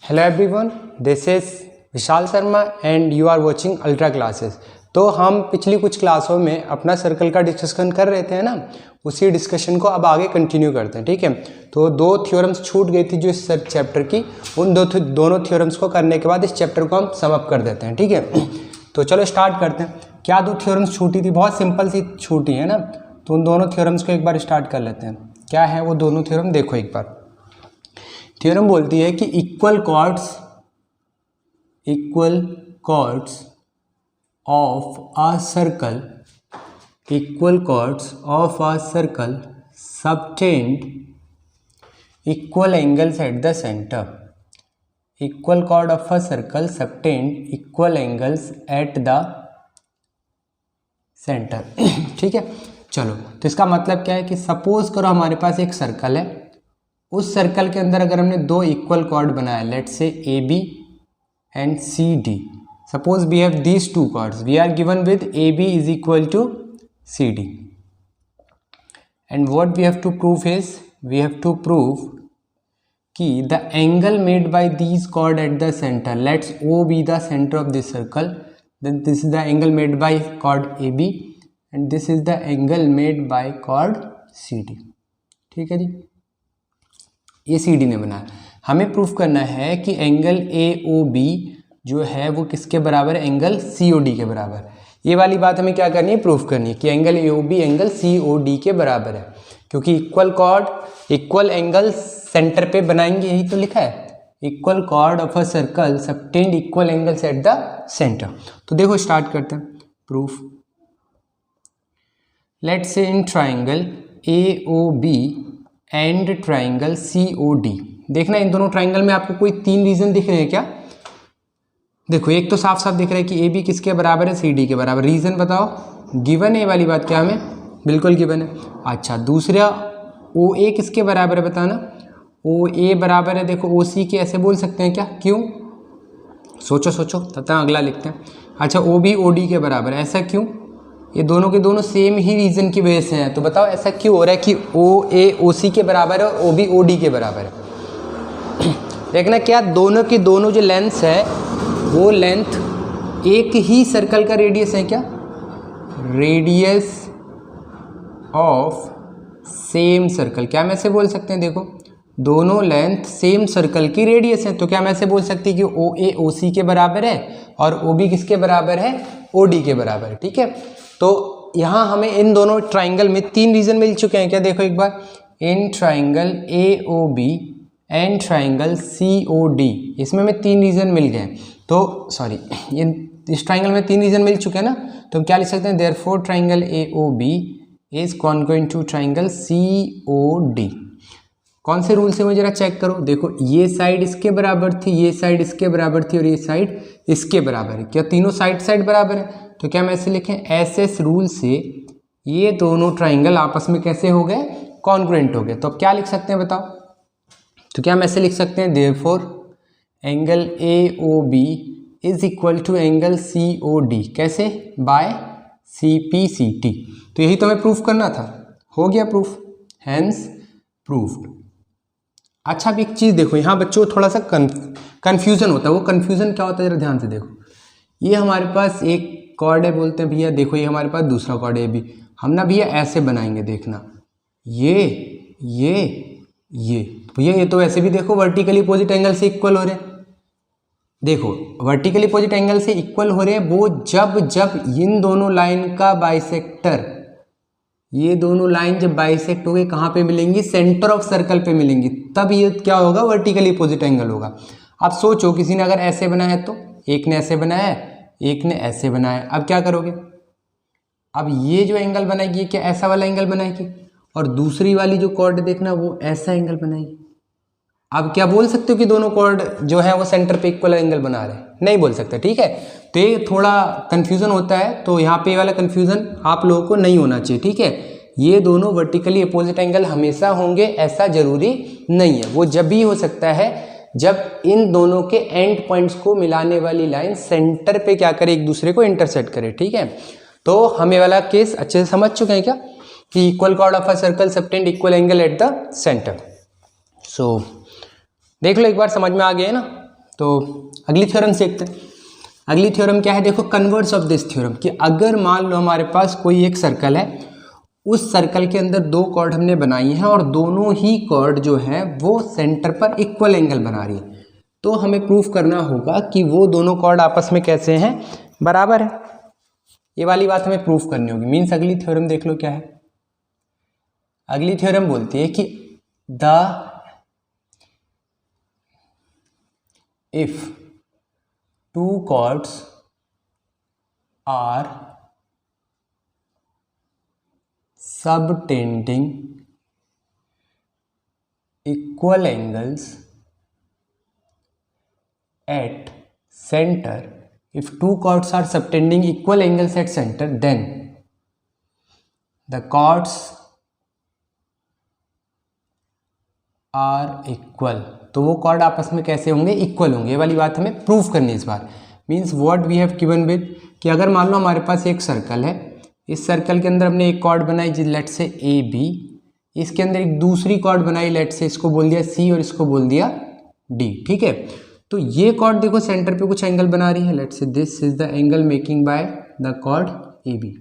Hello everyone, this is Vishal Sharma and you are watching ultra classes. तो हम पिछली कुछ क्लासों में अपना सर्कल का डिस्कशन कर रहे थे ना, उसी डिस्कशन को अब आगे कंटिन्यू करते हैं। ठीक है, तो दो थ्योरम्स छूट गई थी जो इस चैप्टर की, उन दोनों थ्योरम्स को करने के बाद इस चैप्टर को हम सम अप कर देते हैं। ठीक है, तो चलो स्टार्ट करते हैं। क्या दो थ्योरम्स छूटी थी, बहुत सिंपल सी छूटी है ना, तो उन दोनों थ्योरम्स को एक बार स्टार्ट कर लेते हैं। क्या है वो दोनों थ्योरम, देखो एक बार। थ्योरम बोलती है कि equal chords of a circle subtend equal angles at the centre. Equal chord of a circle subtend equal angles at the centre. ठीक है, चलो, तो इसका मतलब क्या है कि सपोज करो हमारे पास एक सर्कल है, उस सर्कल के अंदर अगर हमने दो इक्वल कॉर्ड बनाया, let's say A B and C D. Suppose we have these two chords, we are given with A B is equal to C D, and what we have to prove is, we have to prove कि the angle made by these chord at the centre, let's O be the centre of this circle, then this is the angle made by chord AB and this is the angle made by chord CD। ठीक है जी, ये CD ने बनाया। हमें proof करना है कि angle AOB जो है वो किसके बराबर है, एंगल COD के बराबर। ये वाली बात हमें क्या करनी है, प्रूफ करनी है कि एंगल AOB एंगल COD के बराबर है, क्योंकि equal cord equal angle centre पे बनाएंगे, यही तो लिखा है, equal chord of a circle subtend equal angles at the centre. तो देखो स्टार्ट करते हैं proof. Let's say in triangle AOB and triangle COD, देखना इन दोनों ट्राइंगल में आपको कोई तीन रीजन दिख रहे हैं क्या? देखो, एक तो साफ साफ दिख रहा है कि AB किसके बराबर है, CD के बराबर। रीजन बताओ, गिवन है ये वाली बात, क्या हमें बिल्कुल गिवन है। अच्छा, दूसरा OA किसके बराबर है बताना, OA बराबर है, देखो OC के ऐसे बोल सकते हैं क्या, क्यों? सोचो तथा अगला लिखते हैं। अच्छा, OB OD के बराबर है, ऐसा क्यों? ये दोनों के दोनों सेम ही रीजन की वजह से हैं, तो बताओ ऐसा क्यों हो रहा है कि OA OC के बराबर है और OB OD के बराबर है। देखना क्या, दोनों की दोनों जो लेंथ है वो लेंथ एक ही सर्कल का रेडियस है क्या, रेडियस ऑफ सेम सर्कल। क्या हम ऐसे बोल सकते हैं, देखो दोनों लेंथ सेम सर्कल की रेडियस है, तो क्या हम ऐसे बोल सकते हैं कि OA OC के बराबर है और OB किसके बराबर है, OD के बराबर है। ठीक है, तो यहाँ हमें इन दोनों ट्राइंगल में तीन रीजन मिल चुके हैं क्या, देखो एक बार। In triangle AOB and triangle COD, इसमें हमें तीन रीजन मिल गए। तो सॉरी, इस ट्राइंगल में तीन रीजन मिल चुके हैं ना, तो हम क्या लिख सकते हैं, therefore triangle AOB is congruent to triangle COD। कौन से रूल से, मुझे जरा चेक करो। देखो, ये साइड इसके बराबर थी, ये साइड इसके बराबर थी और ये साइड इसके बराबर है। क्या तीनों साइड बराबर है? तो क्या हम ऐसे लिखें, SS रूल से ये दोनों ट्राइंगल आपस में कैसे हो गए, कॉन्ग्रुएंट हो गए। तो अब क्या लिख सकते हैं बताओ, तो क्या हम ऐसे लिख सकते हैं, therefore angle AOB is equal to angle COD, कैसे, बाय CPCT। तो यही तो हमें प्रूफ करना था, हो गया प्रूफ, हैंस प्रूफ्ड। अच्छा, अब एक चीज़ देखो, यहाँ बच्चों को थोड़ा सा कन्फ्यूज़न होता है। वो कन्फ्यूज़न क्या होता है, जरा ध्यान से देखो। ये हमारे पास एक कॉर्ड है, बोलते हैं भैया देखो ये हमारे पास दूसरा कॉर्ड है भी, हम ना भैया ऐसे बनाएंगे, देखना ये भैया ये तो ऐसे भी देखो वर्टिकली अपोजिट एंगल से इक्वल हो रहे हैं। देखो, वर्टिकली अपोजिट एंगल से इक्वल हो रहे हैं वो जब इन दोनों लाइन का बाइसेक्टर, ये दोनों लाइन जब बाइसेक्ट हो गए कहाँ पे मिलेंगी, सेंटर ऑफ सर्कल पे मिलेंगी, तब ये क्या होगा, वर्टिकली अपोजिट एंगल होगा। अब सोचो, किसी ने अगर ऐसे बनाया है, तो एक ने ऐसे बनाया है, एक ने ऐसे बनाया है, अब क्या करोगे, अब ये जो एंगल बनाएगी, ये क्या ऐसा वाला एंगल बनाएगी, और दूसरी वाली जो कॉर्ड देखना वो ऐसा एंगल बनाएगी। अब क्या बोल सकते हो कि दोनों कॉर्ड जो है वो सेंटर पे इक्वल एंगल बना रहे हैं? नहीं बोल सकते। ठीक है, तो ये थोड़ा कन्फ्यूज़न होता है, तो यहाँ पे वाला कन्फ्यूज़न आप लोगों को नहीं होना चाहिए। ठीक है, ये दोनों वर्टिकली अपोजिट एंगल हमेशा होंगे ऐसा जरूरी नहीं है, वो जब भी हो सकता है जब इन दोनों के एंड पॉइंट्स को मिलाने वाली लाइन सेंटर पे क्या करे, एक दूसरे को इंटरसेक्ट करे। ठीक है, तो हमें वाला केस अच्छे से समझ चुके हैं क्या, कि equal chord of a circle subtend equal angle at the centre. So देख लो एक बार, समझ में आ गया है ना। तो अगली थ्योरम देखते हैं। अगली थ्योरम क्या है, देखो कन्वर्स ऑफ दिस थ्योरम, कि अगर मान लो हमारे पास कोई एक सर्कल है, उस सर्कल के अंदर दो कॉर्ड हमने बनाई हैं और दोनों ही कॉर्ड जो है वो सेंटर पर इक्वल एंगल बना रही है, तो हमें प्रूफ करना होगा कि वो दोनों कॉर्ड आपस में कैसे हैं, बराबर है। ये वाली बात हमें प्रूफ करनी होगी। मीन्स अगली थ्योरम देख लो क्या है। अगली थ्योरम बोलती है कि if two chords are subtending equal angles at center, if two chords are subtending equal angles at center, then the chords are equal। तो वो कॉर्ड आपस में कैसे होंगे, इक्वल होंगे। ये वाली बात हमें प्रूफ करनी है इस बार। Means what we have given with, कि अगर मान लो हमारे पास एक सर्कल है, इस सर्कल के अंदर हमने एक कॉर्ड बनाई जी लेट से ए बी, इसके अंदर एक दूसरी कॉर्ड बनाई लेट से, इसको बोल दिया सी और इसको बोल दिया डी, ठीक है। तो ये कॉर्ड देखो सेंटर पे कुछ एंगल बना रही है, let say this is the angle making by the chord A B,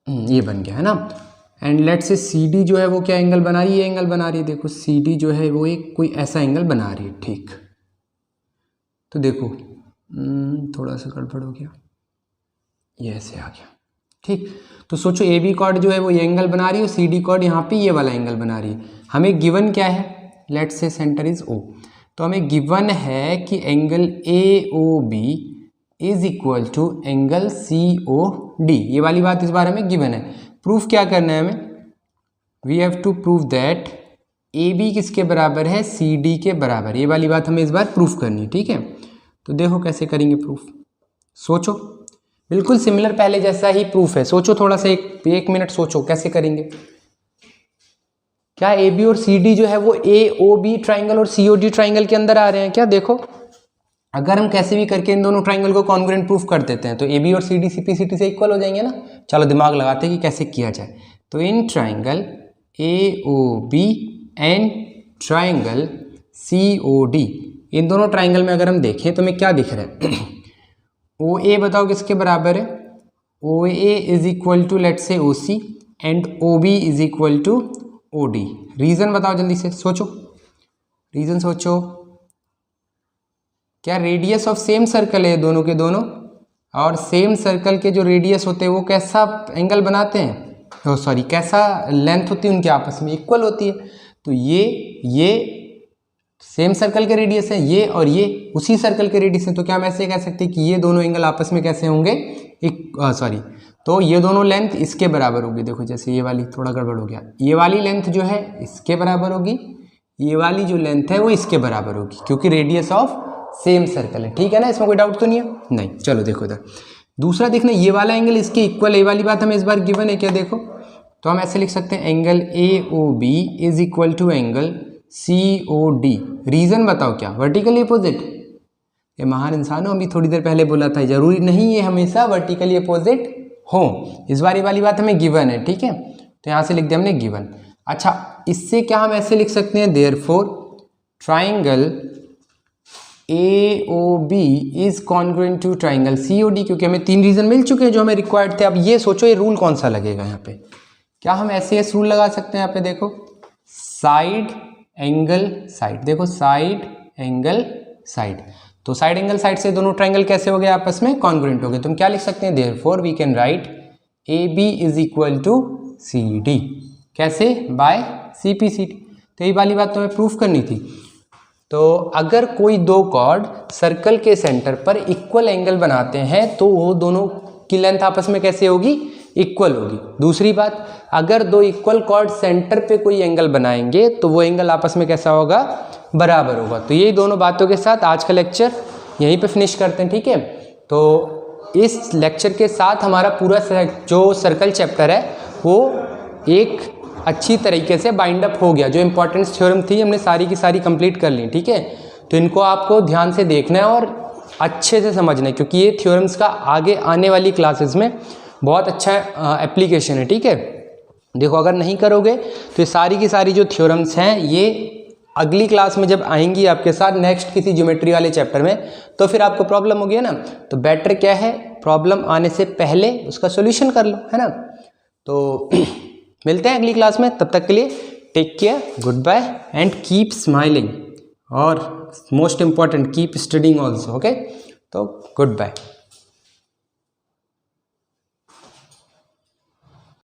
ये बन गया है ना। एंड लेट से सी डी जो है वो क्या एंगल बना रही है, ये एंगल बना रही है, देखो सी डी जो है वो एक कोई ऐसा एंगल बना रही है, ठीक। तो देखो थोड़ा सा गड़बड़ हो गया, ये ऐसे आ गया, ठीक। तो सोचो ए बी कॉर्ड जो है वो ये एंगल बना रही है और सी डी कॉर्ड यहाँ पे ये वाला एंगल बना रही है। हमें गिवन क्या है, लेट से सेंटर इज ओ, तो हमें गिवन है कि angle A O B is equal to angle C O D. ये वाली बात इस बार हमें गिवन है। प्रूफ क्या करना है हमें, we have to prove that A B किसके बराबर है, सी डी के बराबर। ये वाली बात हमें इस बार प्रूफ करनी है, ठीक है। तो देखो कैसे करेंगे प्रूफ, सोचो, बिल्कुल सिमिलर पहले जैसा ही प्रूफ है। सोचो थोड़ा सा, एक मिनट सोचो कैसे करेंगे। क्या ए बी और सी डी जो है वो ए ओ बी ट्राइंगल और सी ओ डी ट्राइंगल के अंदर आ रहे हैं क्या? देखो अगर हम कैसे भी करके इन दोनों ट्राइंगल को कॉन्ग्रुएंट प्रूफ कर देते हैं तो ए बी और C D C P C T से इक्वल हो जाएंगे ना। चलो दिमाग लगाते हैं कि कैसे किया जाए। तो in triangle A O B and triangle C O D, इन दोनों ट्राइंगल में अगर हम देखें तो हमें क्या दिख रहा है, ओ ए बताओ किसके बराबर है, O A is equal to let say O C and O B is equal to O D. Reason बताओ जल्दी से, सोचो रीज़न सोचो। क्या रेडियस ऑफ सेम सर्कल है दोनों के दोनों, और सेम सर्कल के जो रेडियस होते हैं वो कैसा एंगल बनाते हैं, तो सॉरी कैसा लेंथ होती है उनके आपस में, इक्वल होती है। तो ये सेम सर्कल के रेडियस है, ये और ये उसी सर्कल के रेडियस है। तो क्या हम ऐसे कह सकते हैं कि ये दोनों एंगल आपस में कैसे होंगे, तो ये दोनों लेंथ इसके बराबर होगी। देखो जैसे ये वाली थोड़ा गड़बड़ हो गया, ये वाली लेंथ जो है इसके बराबर होगी, ये वाली जो लेंथ है वो इसके बराबर होगी, क्योंकि रेडियस ऑफ सेम सर्कल है। ठीक है ना, इसमें कोई डाउट तो नहीं है? नहीं। चलो देखो इधर दूसरा देखना, ये वाला एंगल इसके इक्वल है, ये वाली बात हमें इस बार गिवन है क्या? देखो तो हम ऐसे लिख सकते हैं angle A O B is equal to angle C O D. Reason बताओ क्या, वर्टिकली अपोजिट। ये महान इंसान हो, अभी थोड़ी देर पहले बोला था जरूरी नहीं ये हमेशा वर्टिकली अपोजिट हो। इस बार ये वाली बात हमें गिवन है, ठीक है, तो यहाँ से लिख दिया हमने गिवन। अच्छा इससे क्या हम ऐसे लिख सकते हैं, therefore triangle A O B is congruent to triangle C O D, क्योंकि हमें तीन रीजन मिल चुके हैं जो हमें रिक्वायर्ड थे। अब ये सोचो ये रूल कौन सा लगेगा यहाँ पे, क्या हम ऐसे रूल लगा सकते हैं यहाँ पे, देखो साइड एंगल साइड, देखो साइड एंगल साइड, तो साइड एंगल साइड से दोनों ट्राइंगल कैसे हो गए आपस में, कॉन्ग्रुएंट हो गए। तो हम क्या लिख सकते हैं, therefore we can write A B is equal to C D. कैसे, by C P C T. तो ये वाली बात तो हमें प्रूफ करनी थी। तो अगर कोई दो कॉर्ड सर्कल के सेंटर पर इक्वल एंगल बनाते हैं तो वो दोनों की लेंथ आपस में कैसे होगी, इक्वल होगी। दूसरी बात, अगर दो इक्वल कॉर्ड सेंटर पे कोई एंगल बनाएंगे तो वो एंगल आपस में कैसा होगा, बराबर होगा। तो यही दोनों बातों के साथ आज का लेक्चर यहीं पे फिनिश करते हैं, ठीक है। तो इस लेक्चर के साथ हमारा पूरा जो सर्कल चैप्टर है वो एक अच्छी तरीके से बाइंड अप हो गया। जो इंपॉर्टेंट थ्योरम थी हमने सारी की सारी कंप्लीट कर ली, ठीक है। तो इनको आपको ध्यान से देखना है और अच्छे से समझना है, क्योंकि ये थ्योरम्स का आगे आने वाली क्लासेस में बहुत अच्छा एप्लीकेशन है, ठीक है। देखो अगर नहीं करोगे तो ये सारी की सारी जो थ्योरम्स हैं ये अगली क्लास में जब आएंगी आपके साथ नेक्स्ट किसी ज्योमेट्री वाले चैप्टर में, तो फिर आपको प्रॉब्लम होगी ना, तो बेटर क्या है, प्रॉब्लम आने से पहले उसका सॉल्यूशन कर लो, है ना। तो मिलते हैं अगली क्लास में, तब तक के लिए take care, good bye and keep smiling, और most important keep studying also, okay. तो गुड बाय।